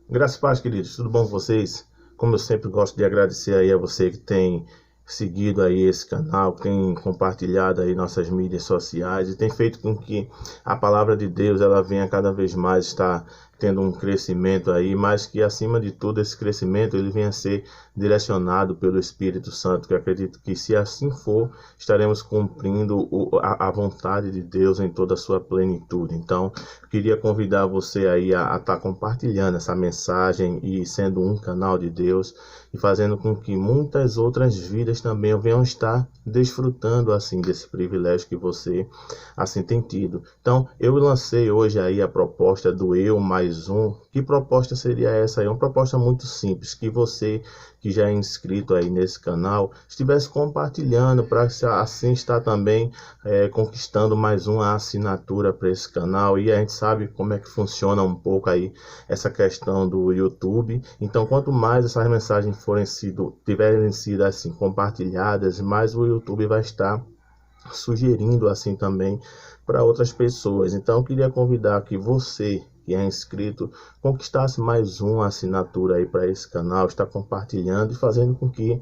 Graças a Deus, queridos, tudo bom com vocês? Como eu sempre gosto de agradecer aí a você que tem seguido aí esse canal, que tem compartilhado aí nossas mídias sociais e tem feito com que a palavra de Deus ela venha cada vez mais estar tendo um crescimento aí, mas que acima de tudo esse crescimento ele venha a ser direcionado pelo Espírito Santo, que eu acredito que se assim for, estaremos cumprindo a vontade de Deus em toda a sua plenitude. Então, queria convidar você aí a estar compartilhando essa mensagem e sendo um canal de Deus e fazendo com que muitas outras vidas também venham estar desfrutando assim desse privilégio que você assim tem tido. Então, eu lancei hoje aí a proposta do Eu Mais Um. Que proposta seria essa aí? Uma proposta muito simples, que você que já é inscrito aí nesse canal estivesse compartilhando para assim estar também conquistando mais uma assinatura para esse canal. E a gente sabe como é que funciona um pouco aí essa questão do YouTube. Então, quanto mais essas mensagens tiverem sido assim compartilhadas, mais o YouTube vai estar sugerindo assim também para outras pessoas. Então, eu queria convidar que você que é inscrito conquistasse mais uma assinatura aí para esse canal, está compartilhando e fazendo com que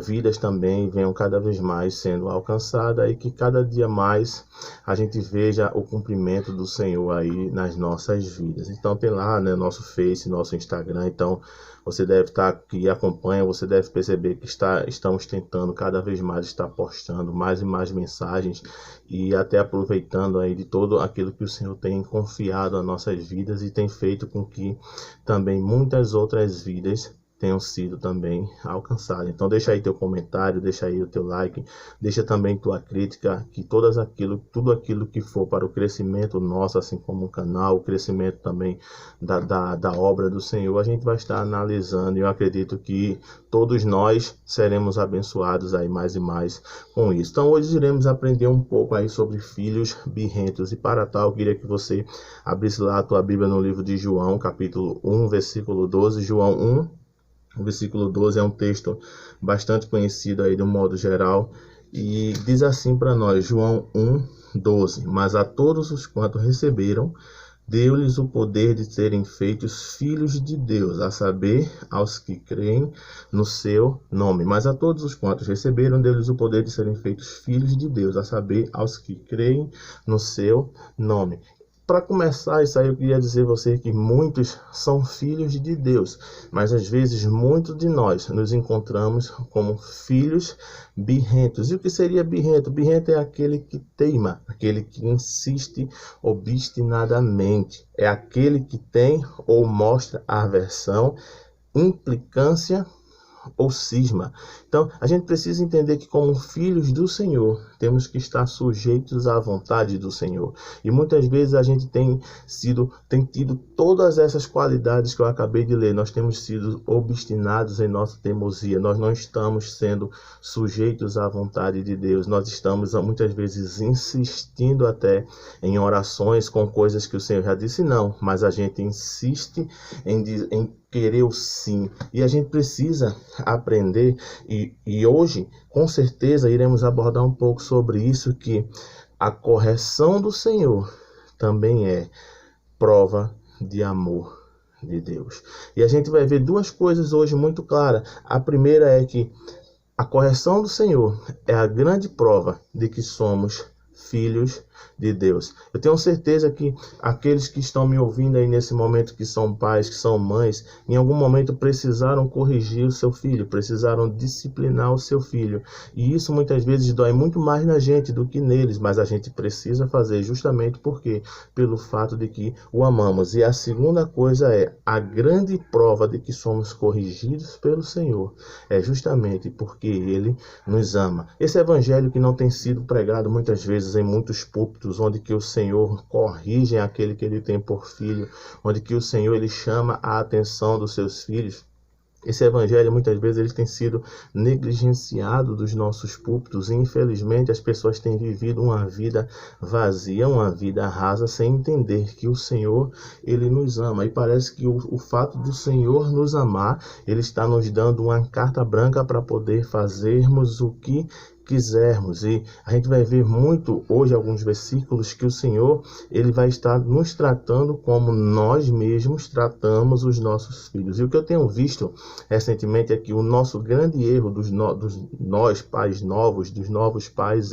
vidas também venham cada vez mais sendo alcançadas e que cada dia mais a gente veja o cumprimento do Senhor aí nas nossas vidas. Então tem lá, né, nosso Face, nosso Instagram. Então você deve estar que acompanha, você deve perceber que estamos tentando cada vez mais estar postando mais e mais mensagens e até aproveitando aí de todo aquilo que o Senhor tem confiado às nossas vidas e tem feito com que também muitas outras vidas tenham sido também alcançadas. Então deixa aí teu comentário, deixa aí o teu like, deixa também tua crítica, que tudo aquilo que for para o crescimento nosso, assim como o canal, o crescimento também da obra do Senhor, a gente vai estar analisando e eu acredito que todos nós seremos abençoados aí mais e mais com isso. Então hoje iremos aprender um pouco aí sobre filhos birrentos e para tal eu queria que você abrisse lá a tua Bíblia no livro de João, capítulo 1, versículo 12, João 1, o versículo 12 é um texto bastante conhecido aí de um modo geral e diz assim para nós, João 1:12: mas a todos os quantos receberam, deu-lhes o poder de serem feitos filhos de Deus, a saber, aos que creem no seu nome. Mas a todos os quantos receberam, deu-lhes o poder de serem feitos filhos de Deus, a saber, aos que creem no seu nome. Para começar isso aí, eu queria dizer a você que muitos são filhos de Deus, mas às vezes muitos de nós nos encontramos como filhos birrentos. E o que seria birrento? Birrento é aquele que teima, aquele que insiste obstinadamente, é aquele que tem ou mostra aversão, implicância ou cisma. Então, a gente precisa entender que como filhos do Senhor, temos que estar sujeitos à vontade do Senhor. E muitas vezes a gente tem tido todas essas qualidades que eu acabei de ler. Nós temos sido obstinados em nossa teimosia. Nós não estamos sendo sujeitos à vontade de Deus. Nós estamos muitas vezes insistindo até em orações com coisas que o Senhor já disse não, mas a gente insiste em querer o sim. E a gente precisa aprender e hoje, com certeza, iremos abordar um pouco sobre isso, que a correção do Senhor também é prova de amor de Deus. E a gente vai ver duas coisas hoje muito claras. A primeira é que a correção do Senhor é a grande prova de que somos filhos de Deus. Eu tenho certeza que aqueles que estão me ouvindo aí nesse momento, que são pais, que são mães, em algum momento precisaram corrigir o seu filho, precisaram disciplinar o seu filho. E isso muitas vezes dói muito mais na gente do que neles, mas a gente precisa fazer justamente porque pelo fato de que o amamos. E a segunda coisa é a grande prova de que somos corrigidos pelo Senhor, é justamente porque Ele nos ama. Esse evangelho que não tem sido pregado muitas vezes em muitos púlpitos, onde que o Senhor corrige aquele que ele tem por filho, onde que o Senhor ele chama a atenção dos seus filhos. Esse evangelho muitas vezes ele tem sido negligenciado dos nossos púlpitos e infelizmente as pessoas têm vivido uma vida vazia, uma vida rasa, sem entender que o Senhor ele nos ama. E parece que o fato do Senhor nos amar, ele está nos dando uma carta branca para poder fazermos o que quisermos. E a gente vai ver muito hoje alguns versículos que o Senhor, ele vai estar nos tratando como nós mesmos tratamos os nossos filhos. E o que eu tenho visto recentemente é que o nosso grande erro dos nós pais novos, dos novos pais,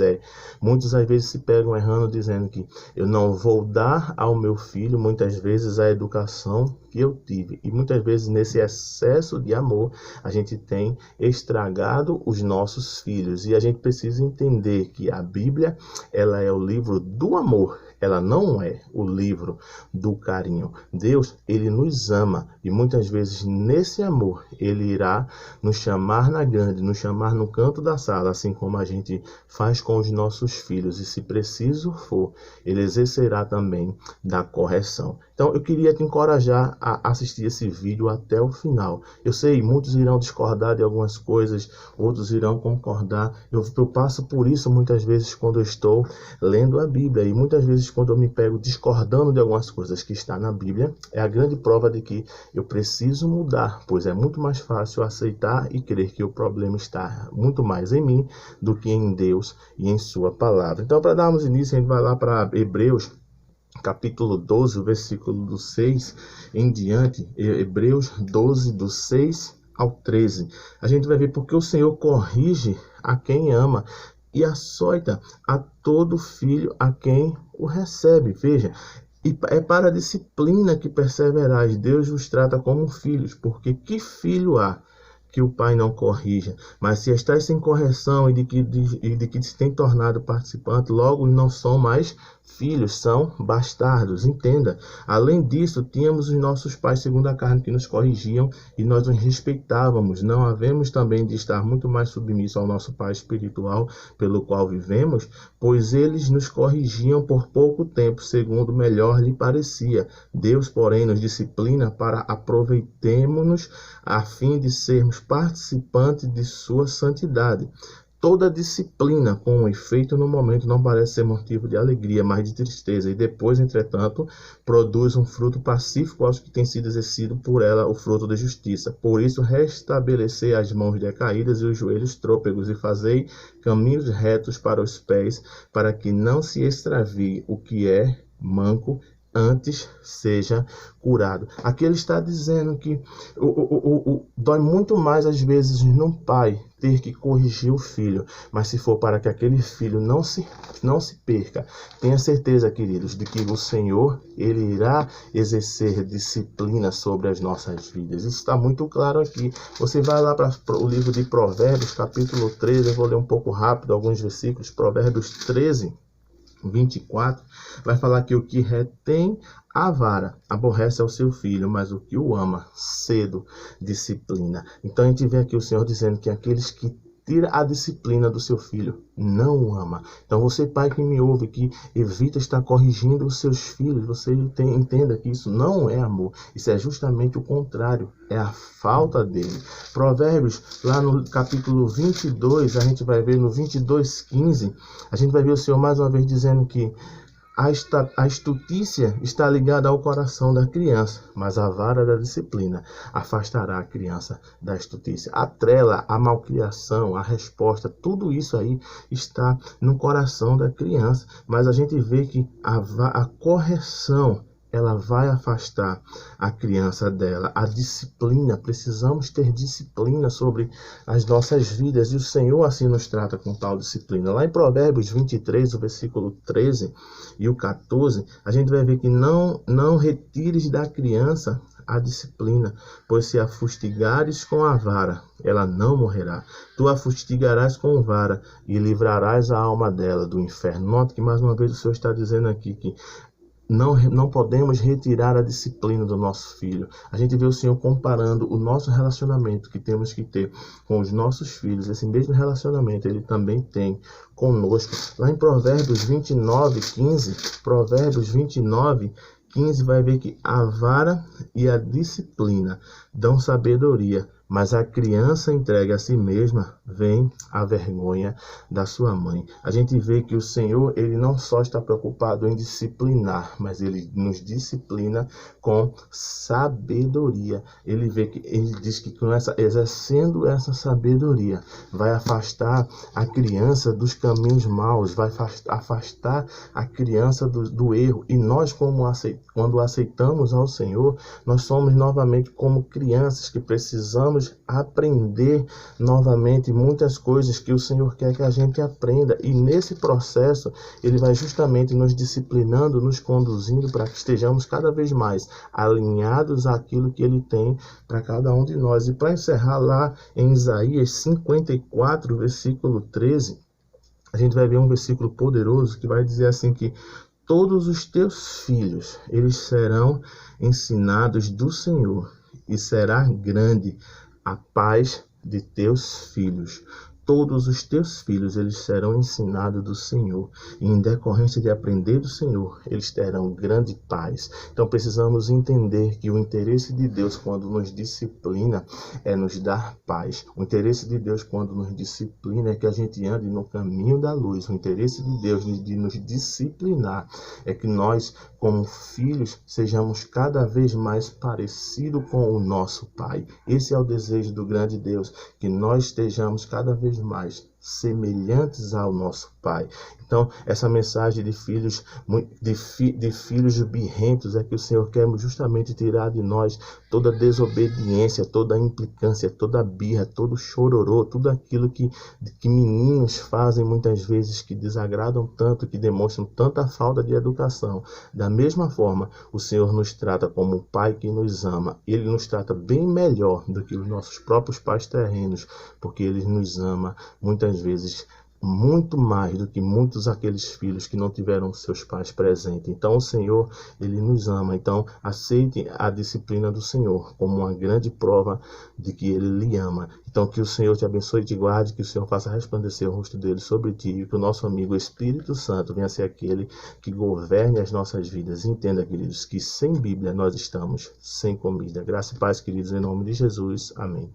muitos às vezes se pegam errando dizendo que eu não vou dar ao meu filho muitas vezes a educação que eu tive. E muitas vezes nesse excesso de amor a gente tem estragado os nossos filhos. E a gente precisa entender que a Bíblia, ela é o livro do amor. Ela não é o livro do carinho. Deus, ele nos ama e muitas vezes nesse amor ele irá nos chamar na grande, nos chamar no canto da sala, assim como a gente faz com os nossos filhos. E se preciso for, ele exercerá também da correção. Então eu queria te encorajar a assistir esse vídeo até o final. Eu sei, muitos irão discordar de algumas coisas, outros irão concordar. Eu passo por isso muitas vezes quando eu estou lendo a Bíblia. E muitas vezes quando eu me pego discordando de algumas coisas que está na Bíblia, é a grande prova de que eu preciso mudar, pois é muito mais fácil aceitar e crer que o problema está muito mais em mim do que em Deus e em sua palavra. Então, para darmos início, a gente vai lá para Hebreus, capítulo 12, o versículo do 6 em diante. Hebreus 12, do 6 ao 13. A gente vai ver porque o Senhor corrige a quem ama e açoita a todo filho a quem o recebe. Veja, e é para a disciplina que perseverais. Deus vos trata como filhos, porque que filho há que o pai não corrija? Mas se estáis sem correção e de que se tem tornado participante, logo não são mais filhos, são bastardos. Entenda. Além disso, tínhamos os nossos pais segundo a carne que nos corrigiam e nós os respeitávamos. Não havemos também de estar muito mais submissos ao nosso pai espiritual pelo qual vivemos, pois eles nos corrigiam por pouco tempo, segundo melhor lhe parecia. Deus, porém, nos disciplina para aproveitemo-nos a fim de sermos participantes de sua santidade. Toda disciplina com efeito no momento não parece ser motivo de alegria, mas de tristeza, e depois, entretanto, produz um fruto pacífico aos que têm sido exercido por ela o fruto da justiça. Por isso, restabelecei as mãos decaídas e os joelhos trôpegos, e fazei caminhos retos para os pés, para que não se extravie o que é manco, antes seja curado. Aqui ele está dizendo que dói muito mais às vezes num pai ter que corrigir o filho, mas se for para que aquele filho não se perca, tenha certeza, queridos, de que o Senhor, ele irá exercer disciplina sobre as nossas vidas. Isso está muito claro aqui. Você vai lá para o livro de Provérbios, capítulo 13, eu vou ler um pouco rápido alguns versículos. Provérbios 13, 24, vai falar que o que retém a vara aborrece ao seu filho, mas o que o ama cedo disciplina. Então a gente vê aqui o Senhor dizendo que aqueles que tira a disciplina do seu filho não o ama. Então você, pai que me ouve, que evita estar corrigindo os seus filhos, você entenda que isso não é amor. Isso é justamente o contrário, é a falta dele. Provérbios, lá no capítulo 22, a gente vai ver no 22:15, a gente vai ver o Senhor mais uma vez dizendo que a estutícia está ligada ao coração da criança, mas a vara da disciplina afastará a criança da estutícia. A trela, a malcriação, a resposta, tudo isso aí está no coração da criança. Mas a gente vê que a correção, ela vai afastar a criança dela. A disciplina, precisamos ter disciplina sobre as nossas vidas. E o Senhor assim nos trata com tal disciplina. Lá em Provérbios 23, o versículo 13 e o 14, a gente vai ver que não retires da criança a disciplina, pois se a fustigares com a vara, ela não morrerá. Tu a fustigarás com vara e livrarás a alma dela do inferno. Note que mais uma vez o Senhor está dizendo aqui que não podemos retirar a disciplina do nosso filho. A gente vê o Senhor comparando o nosso relacionamento que temos que ter com os nossos filhos. Esse mesmo relacionamento ele também tem conosco. Lá em Provérbios 29:15, Provérbios 29:15 vai ver que a vara e a disciplina dão sabedoria, mas a criança entregue a si mesma vem a vergonha da sua mãe. A gente vê que o Senhor, ele não só está preocupado em disciplinar, mas ele nos disciplina com sabedoria. Ele diz que exercendo essa sabedoria, vai afastar a criança dos caminhos maus, vai afastar a criança do erro. E nós, quando aceitamos ao Senhor, nós somos novamente como crianças que precisamos aprender novamente muitas coisas que o Senhor quer que a gente aprenda. E nesse processo, ele vai justamente nos disciplinando, nos conduzindo para que estejamos cada vez mais alinhados àquilo que ele tem para cada um de nós. E para encerrar lá em Isaías 54, versículo 13, a gente vai ver um versículo poderoso que vai dizer assim que todos os teus filhos, eles serão ensinados do Senhor, e será grande a paz de teus filhos. Todos os teus filhos, eles serão ensinados do Senhor. E em decorrência de aprender do Senhor, eles terão grande paz. Então precisamos entender que o interesse de Deus quando nos disciplina é nos dar paz. O interesse de Deus quando nos disciplina é que a gente ande no caminho da luz. O interesse de Deus de nos disciplinar é que nós, como filhos, sejamos cada vez mais parecidos com o nosso Pai. Esse é o desejo do grande Deus, que nós estejamos cada vez mais semelhantes ao nosso Pai. Então, essa mensagem de filhos birrentos é que o Senhor quer justamente tirar de nós toda desobediência, toda implicância, toda birra, todo chororô, tudo aquilo que meninos fazem muitas vezes, que desagradam tanto, que demonstram tanta falta de educação. Da mesma forma, o Senhor nos trata como um Pai que nos ama. Ele nos trata bem melhor do que os nossos próprios pais terrenos, porque Ele nos ama muitas vezes muito mais do que muitos aqueles filhos que não tiveram seus pais presentes. Então o Senhor, ele nos ama. Então aceite a disciplina do Senhor como uma grande prova de que ele lhe ama. Então que o Senhor te abençoe e te guarde, que o Senhor faça resplandecer o rosto dele sobre ti, e que o nosso amigo Espírito Santo venha ser aquele que governe as nossas vidas. Entenda, queridos, que sem Bíblia nós estamos sem comida. Graça e paz, queridos, em nome de Jesus. Amém.